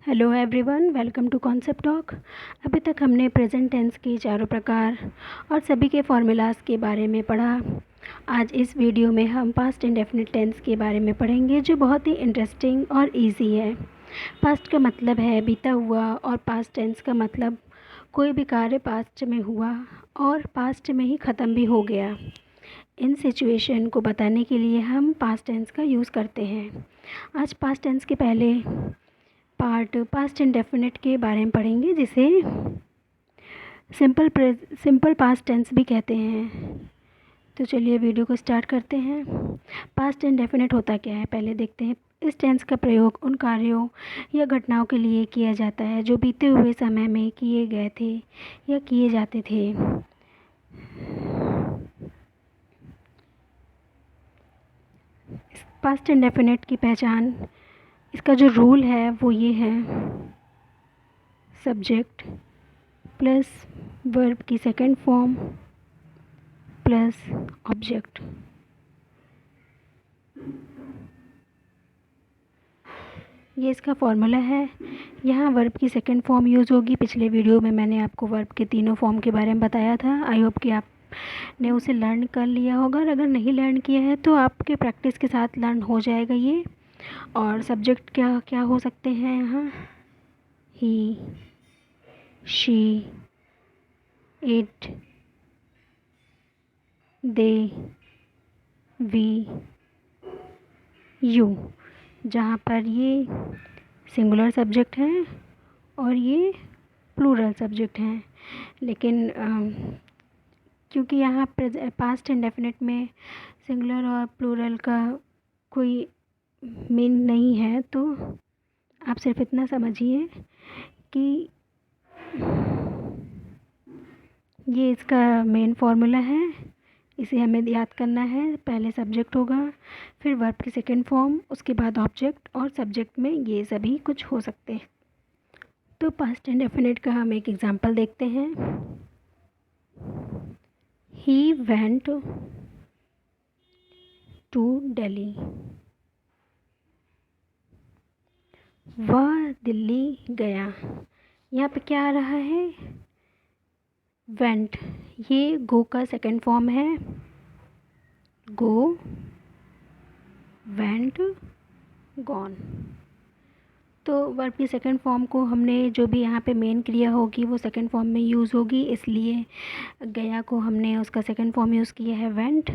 Hello everyone, welcome to concept talk. अभी तक हमने प्रेजेंट टेंस के चारों प्रकार और सभी के फॉर्मूलाज के बारे में पढ़ा। आज इस वीडियो में हम पास्ट इंडेफिनिट टेंस के बारे में पढ़ेंगे, जो बहुत ही इंटरेस्टिंग और इजी है। पास्ट का मतलब है बीता हुआ और पास्ट टेंस का मतलब कोई भी कार्य पास्ट में हुआ और पास्ट में ही ख़त्म भी हो गया। इन सिचुएशन को बताने के लिए हम पास्ट टेंस का यूज़ करते हैं। आज पास्ट टेंस के पहले पार्ट पास्ट इंडेफिनिट के बारे में पढ़ेंगे, जिसे सिंपल पास्ट टेंस भी कहते हैं। तो चलिए वीडियो को स्टार्ट करते हैं। पास्ट इंडेफिनिट होता क्या है, पहले देखते हैं। इस टेंस का प्रयोग उन कार्यों या घटनाओं के लिए किया जाता है जो बीते हुए समय में किए गए थे या किए जाते थे। पास्ट इंडेफिनिट की पहचान, इसका जो रूल है वो ये है: सब्जेक्ट प्लस वर्ब की सेकंड फॉर्म प्लस ऑब्जेक्ट। ये इसका फॉर्मूला है। यहाँ वर्ब की सेकंड फॉर्म यूज़ होगी। पिछले वीडियो में मैंने आपको वर्ब के तीनों फॉर्म के बारे में बताया था। आई होप कि आपने उसे लर्न कर लिया होगा, और अगर नहीं लर्न किया है तो आपके प्रैक्टिस के साथ लर्न हो जाएगा ये। और सब्जेक्ट क्या क्या हो सकते हैं यहाँ: he, she, it, they, we, you, जहाँ पर ये सिंगुलर सब्जेक्ट हैं और ये प्लूरल सब्जेक्ट हैं। लेकिन क्योंकि यहाँ पास्ट इंडेफिनिट में सिंगुलर और प्लूरल का कोई मीन नहीं है, तो आप सिर्फ इतना समझिए कि ये इसका मेन फार्मूला है। इसे हमें याद करना है। पहले सब्जेक्ट होगा, फिर वर्ब की सेकंड फॉर्म, उसके बाद ऑब्जेक्ट, और सब्जेक्ट में ये सभी कुछ हो सकते हैं। तो पास्ट इंडेफिनिट का हम एक एग्जांपल देखते हैं। He went to Delhi. वह दिल्ली गया। यहाँ पे क्या आ रहा है? वेंट। ये गो का सेकंड फॉर्म है। गो, वेंट, गॉन। तो वर्ब की सेकंड फॉर्म को हमने, जो भी यहाँ पे मेन क्रिया होगी वो सेकंड फॉर्म में यूज़ होगी, इसलिए गया को हमने उसका सेकंड फॉर्म यूज़ किया है वेंट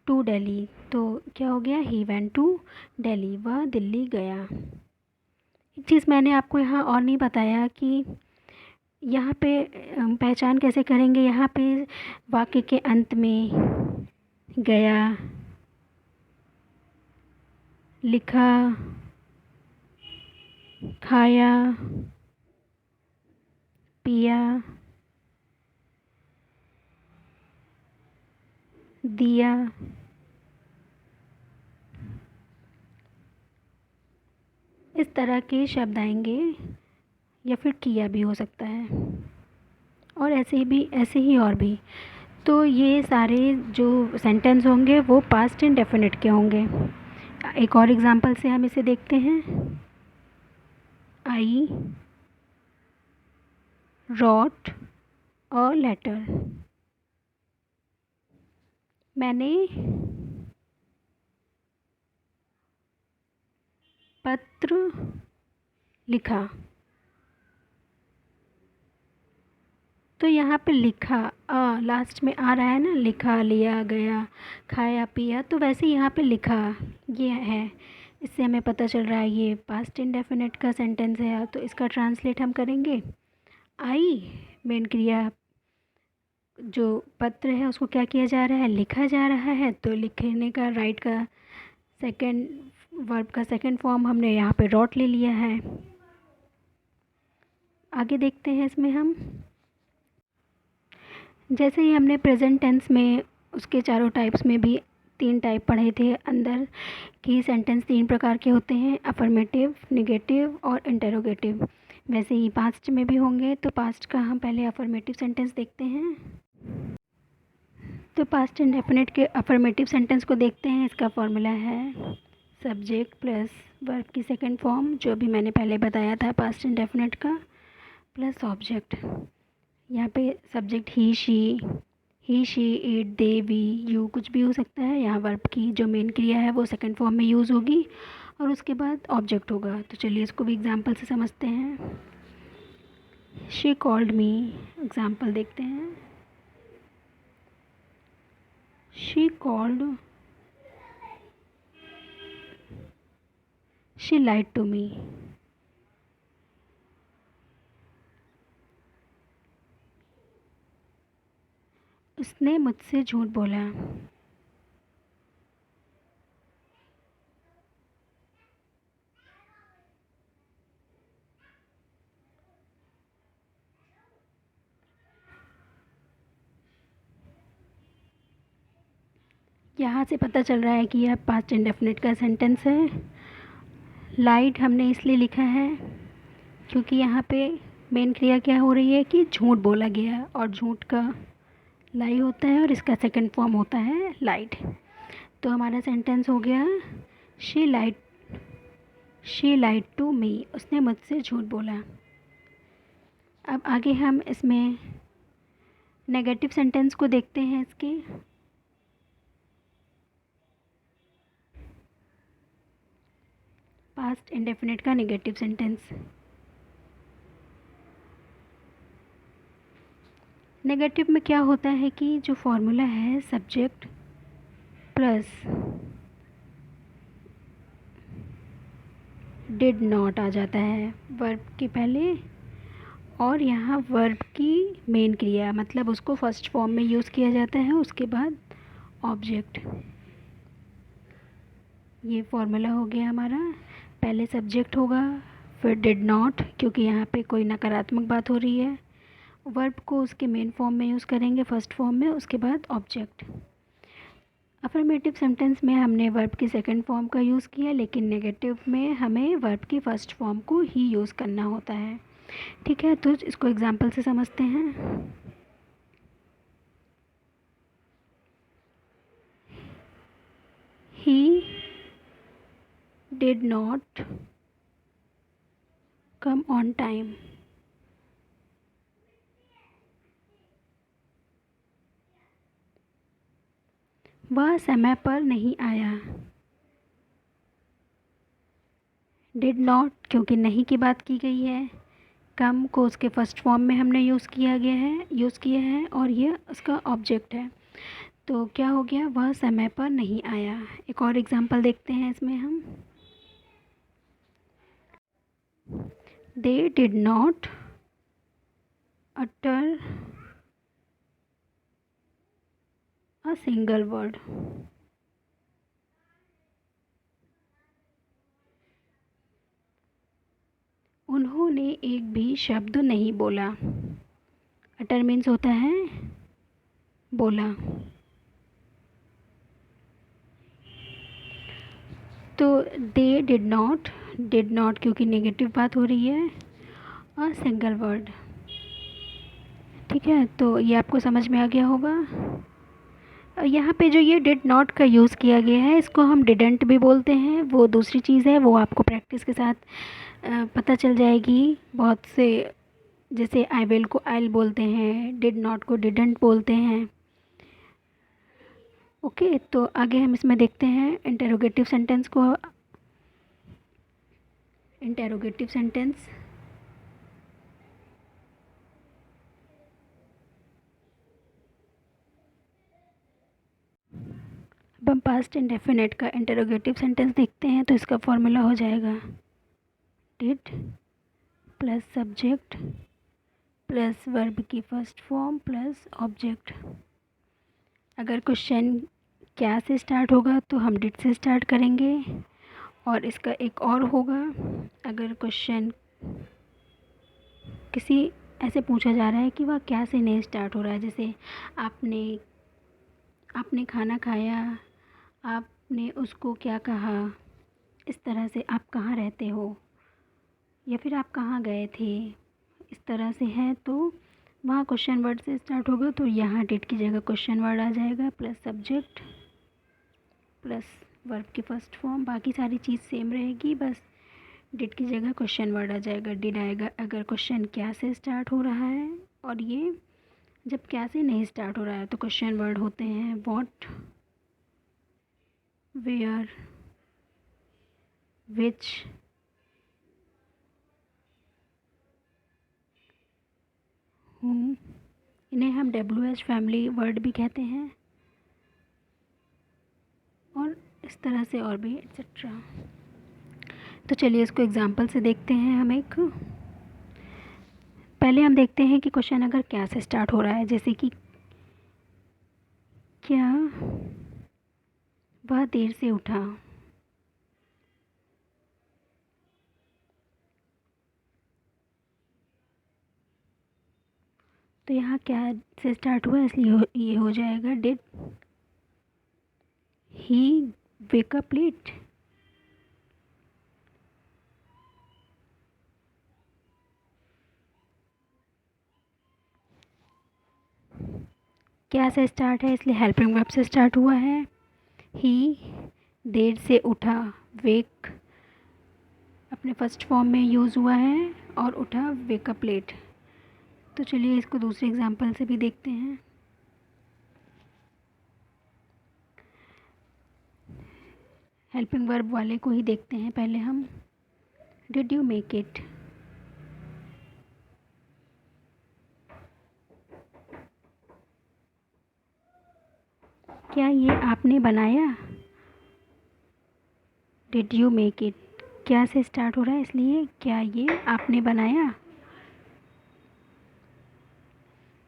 टू दिल्ली। तो क्या हो गया? He went to Delhi. वह दिल्ली गया। एक चीज़ मैंने आपको यहाँ और नहीं बताया कि यहाँ पे पहचान कैसे करेंगे। यहाँ पे वाक्य के अंत में गया, लिखा, खाया, पिया, दिया, इस तरह के शब्द आएंगे, या फिर किया भी हो सकता है, और ऐसे ही और भी। तो ये सारे जो सेंटेंस होंगे वो पास्ट इंडेफिनिट के होंगे। एक और एग्जांपल से हम इसे देखते हैं। आई रॉट अ लेटर। मैंने पत्र लिखा। तो यहाँ पे लिखा लास्ट में आ रहा है ना, लिखा, लिया, गया, खाया, पिया। तो वैसे यहाँ पे लिखा ये है। इससे हमें पता चल रहा है ये पास्ट इंडेफिनिट का सेंटेंस है। तो इसका ट्रांसलेट हम करेंगे। आई मेन क्रिया, जो पत्र है उसको क्या किया जा रहा है? लिखा जा रहा है। तो लिखने का राइट का सेकंड वर्ब का सेकंड फॉर्म हमने यहाँ पे रॉट ले लिया है। आगे देखते हैं इसमें हम। जैसे ही हमने प्रेजेंट टेंस में उसके चारों टाइप्स में भी 3 टाइप पढ़े थे अंदर, कि सेंटेंस 3 प्रकार के होते हैं: अफर्मेटिव, नेगेटिव और इंटरोगेटिव। वैसे ही पास्ट में भी होंगे। तो पास्ट का हम पहले अफर्मेटिव सेंटेंस देखते हैं। तो पास्ट इंडेफिनिट के अफर्मेटिव सेंटेंस को देखते हैं। इसका फॉर्मूला है सब्जेक्ट प्लस वर्ब की सेकंड फॉर्म जो भी मैंने पहले बताया था पास्ट इंडेफिनिट का, प्लस ऑब्जेक्ट। यहाँ पे subject he she it they we you कुछ भी हो सकता है। यहाँ वर्ब की जो मेन क्रिया है वो सेकंड फॉर्म में यूज़ होगी और उसके बाद ऑब्जेक्ट होगा। तो चलिए इसको भी एग्जांपल से समझते हैं। शी कॉल्ड मी, एग्जांपल देखते हैं। She called, she lied to me. उसने मुझसे झूठ बोला। यहाँ से पता चल रहा है कि यह पास्ट इंडेफिनिट का सेंटेंस है। लाइड हमने इसलिए लिखा है क्योंकि यहाँ पे मेन क्रिया क्या हो रही है कि झूठ बोला गया, और झूठ का लाई होता है और इसका सेकंड फॉर्म होता है लाइड। तो हमारा सेंटेंस हो गया शी लाइड टू मी, उसने मुझसे झूठ बोला। अब आगे हम इसमें नेगेटिव सेंटेंस को देखते हैं। इसके पास्ट इंडेफिनिट का नेगेटिव सेंटेंस। नेगेटिव में क्या होता है कि जो फॉर्मूला है सब्जेक्ट प्लस डिड नॉट आ जाता है वर्ब के पहले, और यहाँ वर्ब की मेन क्रिया मतलब उसको फर्स्ट फॉर्म में यूज़ किया जाता है, उसके बाद ऑब्जेक्ट। ये फॉर्मूला हो गया हमारा। पहले सब्जेक्ट होगा, फिर डिड नॉट क्योंकि यहाँ पे कोई नकारात्मक बात हो रही है। वर्ब को उसके मेन फॉर्म में यूज़ करेंगे फर्स्ट फॉर्म में, उसके बाद ऑब्जेक्ट। अफर्मेटिव सेंटेंस में हमने वर्ब की सेकंड फॉर्म का यूज़ किया, लेकिन नेगेटिव में हमें वर्ब की फ़र्स्ट फॉर्म को ही यूज़ करना होता है। ठीक है, तो इसको एग्जांपल से समझते हैं। He did not come on time. वह समय पर नहीं आया। डिड नॉट क्योंकि नहीं की बात की गई है, कम को उसके फर्स्ट फॉर्म में हमने यूज़ किया है और ये उसका ऑब्जेक्ट है। तो क्या हो गया, वह समय पर नहीं आया। एक और एग्जांपल देखते हैं इसमें हम। They did not utter a single word. उन्होंने एक भी शब्द नहीं बोला। अटर मीन्स होता है बोला। तो दे डिड नॉट क्योंकि नेगेटिव बात हो रही है, अ सिंगल वर्ड। ठीक है, तो ये आपको समझ में आ गया होगा। यहाँ पे जो ये डिड नॉट का यूज़ किया गया है इसको हम डिडंट भी बोलते हैं, वो दूसरी चीज़ है, वो आपको प्रैक्टिस के साथ पता चल जाएगी। बहुत से जैसे आई विल को आइल बोलते हैं, डिड नॉट को डिडंट बोलते हैं। ओके, तो आगे हम इसमें देखते हैं इंटेरोगेटिव सेंटेंस को। इंटेरोगेटिव सेंटेंस अब हम पास्ट इंडेफिनिट का इंटेरोगेटिव सेंटेंस देखते हैं। तो इसका फॉर्मूला हो जाएगा did plus subject plus verb की फर्स्ट फॉर्म प्लस ऑब्जेक्ट। अगर क्वेश्चन क्या से स्टार्ट होगा तो हम डिड से स्टार्ट करेंगे, और इसका एक और होगा, अगर क्वेश्चन किसी ऐसे पूछा जा रहा है कि वह क्या से नहीं स्टार्ट हो रहा है, जैसे आपने खाना खाया, आपने उसको क्या कहा, इस तरह से आप कहाँ रहते हो, या फिर आप कहाँ गए थे, इस तरह से है, तो वहाँ क्वेश्चन वर्ड से स्टार्ट होगा। तो यहाँ डिड की जगह क्वेश्चन वर्ड आ जाएगा प्लस सब्जेक्ट प्लस वर्ब की फर्स्ट फॉर्म, बाकी सारी चीज़ सेम रहेगी, बस डिड की जगह क्वेश्चन वर्ड आ जाएगा, डिड आएगा अगर क्वेश्चन क्या से स्टार्ट हो रहा है, और ये जब क्या से नहीं स्टार्ट हो रहा है तो क्वेश्चन वर्ड होते हैं व्हाट, वेयर, विच, whom। इन्हें हम WH फैमिली वर्ड भी कहते हैं, और इस तरह से और भी एट्सेट्रा। तो चलिए इसको एग्जांपल से देखते हैं। पहले हम देखते हैं कि क्वेश्चन अगर क्या से स्टार्ट हो रहा है, जैसे कि क्या वह देर से उठा। तो यहाँ क्या से स्टार्ट हुआ, इसलिए ये हो जाएगा did he wake up late. क्या से स्टार्ट है, इसलिए हेल्पिंग वर्ब से स्टार्ट हुआ है। ही देर से उठा, वेक अपने फर्स्ट फॉर्म में यूज़ हुआ है, और उठा वेक अप लेट। तो चलिए इसको दूसरे एग्जांपल से भी देखते हैं। हेल्पिंग वर्ब वाले को ही देखते हैं पहले हम। Did you make it. क्या ये आपने बनाया। डिड यू मेक इट क्या से स्टार्ट हो रहा है, इसलिए क्या ये आपने बनाया।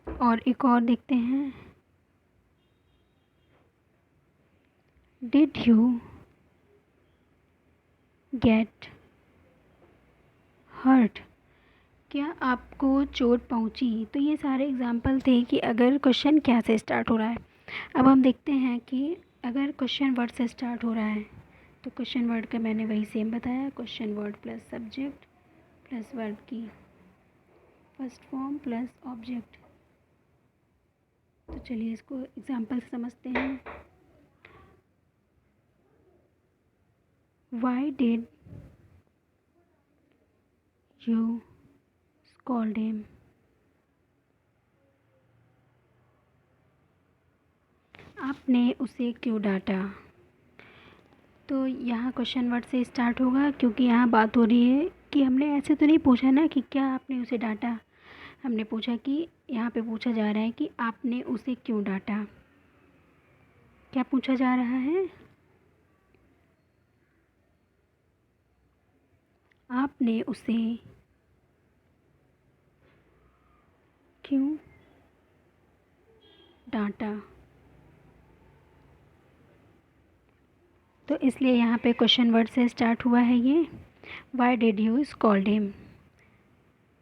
और एक और देखते हैं। Did you get hurt. क्या आपको चोट पहुंची। तो ये सारे एग्जाम्पल थे कि अगर क्वेश्चन क्या से स्टार्ट हो रहा है। अब हम देखते हैं कि अगर क्वेश्चन वर्ड से स्टार्ट हो रहा है, तो क्वेश्चन वर्ड का मैंने वही सेम बताया, question word plus subject plus verb की फर्स्ट फॉर्म प्लस ऑब्जेक्ट। तो चलिए इसको एग्जाम्पल से समझते हैं। Why did you scold him. आपने उसे क्यों डांटा। तो यहाँ क्वेश्चन वर्ड से स्टार्ट होगा, क्योंकि यहाँ बात हो रही है कि हमने ऐसे तो नहीं पूछा ना कि क्या आपने उसे डांटा। हमने पूछा कि यहाँ पे पूछा जा रहा है कि आपने उसे क्यों डांटा। क्या पूछा जा रहा है, आपने उसे क्यों डांटा। तो इसलिए यहाँ पे क्वेश्चन वर्ड से स्टार्ट हुआ है ये। Why did you scold him.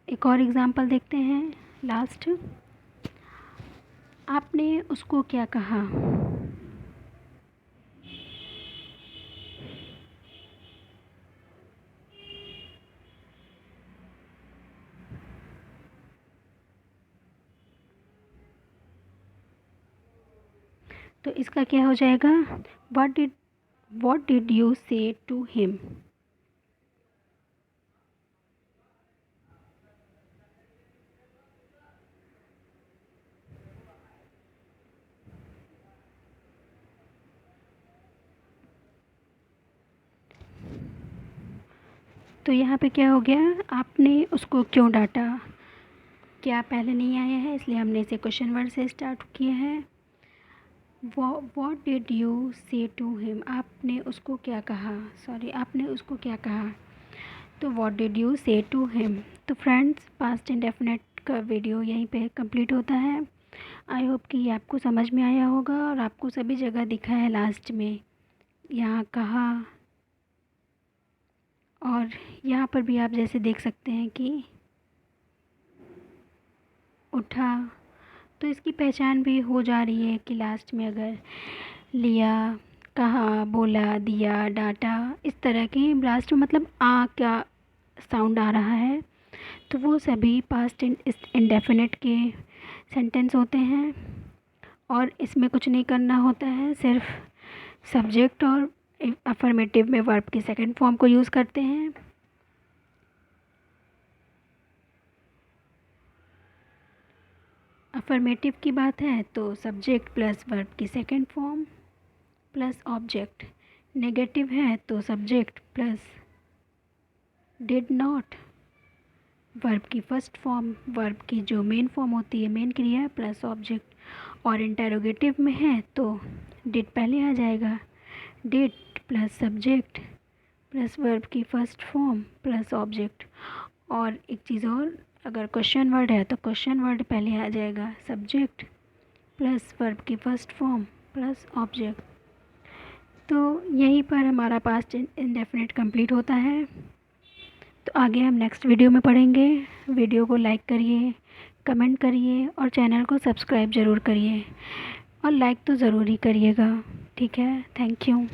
एक और एग्जांपल देखते हैं लास्ट। आपने उसको क्या कहा। तो इसका क्या हो जाएगा, what did you say to him। तो यहाँ पे क्या हो गया, आपने उसको क्यों डांटा। क्या पहले नहीं आया है, इसलिए हमने इसे क्वेश्चन वर्ड से स्टार्ट किया है। व्हाट डिड यू से टू हिम। आपने उसको क्या कहा, सॉरी आपने उसको क्या कहा। तो व्हाट डिड यू से टू हिम। तो फ्रेंड्स, पास्ट इंडेफिनिट का वीडियो यहीं पे कंप्लीट होता है। आई होप कि ये आपको समझ में आया होगा, और आपको सभी जगह दिखा है लास्ट में, यहाँ कहा, और यहाँ पर भी आप जैसे देख सकते हैं कि उठा। तो इसकी पहचान भी हो जा रही है कि लास्ट में अगर लिया, कहा, बोला, दिया, डांटा, इस तरह की लास्ट में मतलब आ का साउंड आ रहा है, तो वो सभी पास्ट इंडेफिनिट के सेंटेंस होते हैं। और इसमें कुछ नहीं करना होता है, सिर्फ सब्जेक्ट और अफर्मेटिव में वर्ब की सेकंड फॉर्म को यूज़ करते हैं। अफर्मेटिव की बात है तो सब्जेक्ट प्लस वर्ब की second form plus object. Negative है तो subject plus did not, verb की फर्स्ट फॉर्म, वर्ब की जो मेन फॉर्म होती है, मेन क्रिया प्लस ऑब्जेक्ट। और इंटेरोगेटिव में है तो डिड पहले आ जाएगा, did plus subject plus verb की फर्स्ट फॉर्म प्लस ऑब्जेक्ट। और एक चीज़ और, अगर क्वेश्चन वर्ड है तो क्वेश्चन वर्ड पहले आ जाएगा, सब्जेक्ट प्लस वर्ब की फर्स्ट फॉर्म प्लस ऑब्जेक्ट। तो यहीं पर हमारा पास्ट इंडेफिनिट कंप्लीट होता है। तो आगे हम नेक्स्ट वीडियो में पढ़ेंगे। वीडियो को लाइक करिए, कमेंट करिए और चैनल को सब्सक्राइब ज़रूर करिए और लाइक तो ज़रूर ही करिएगा। ठीक है, थैंक यू।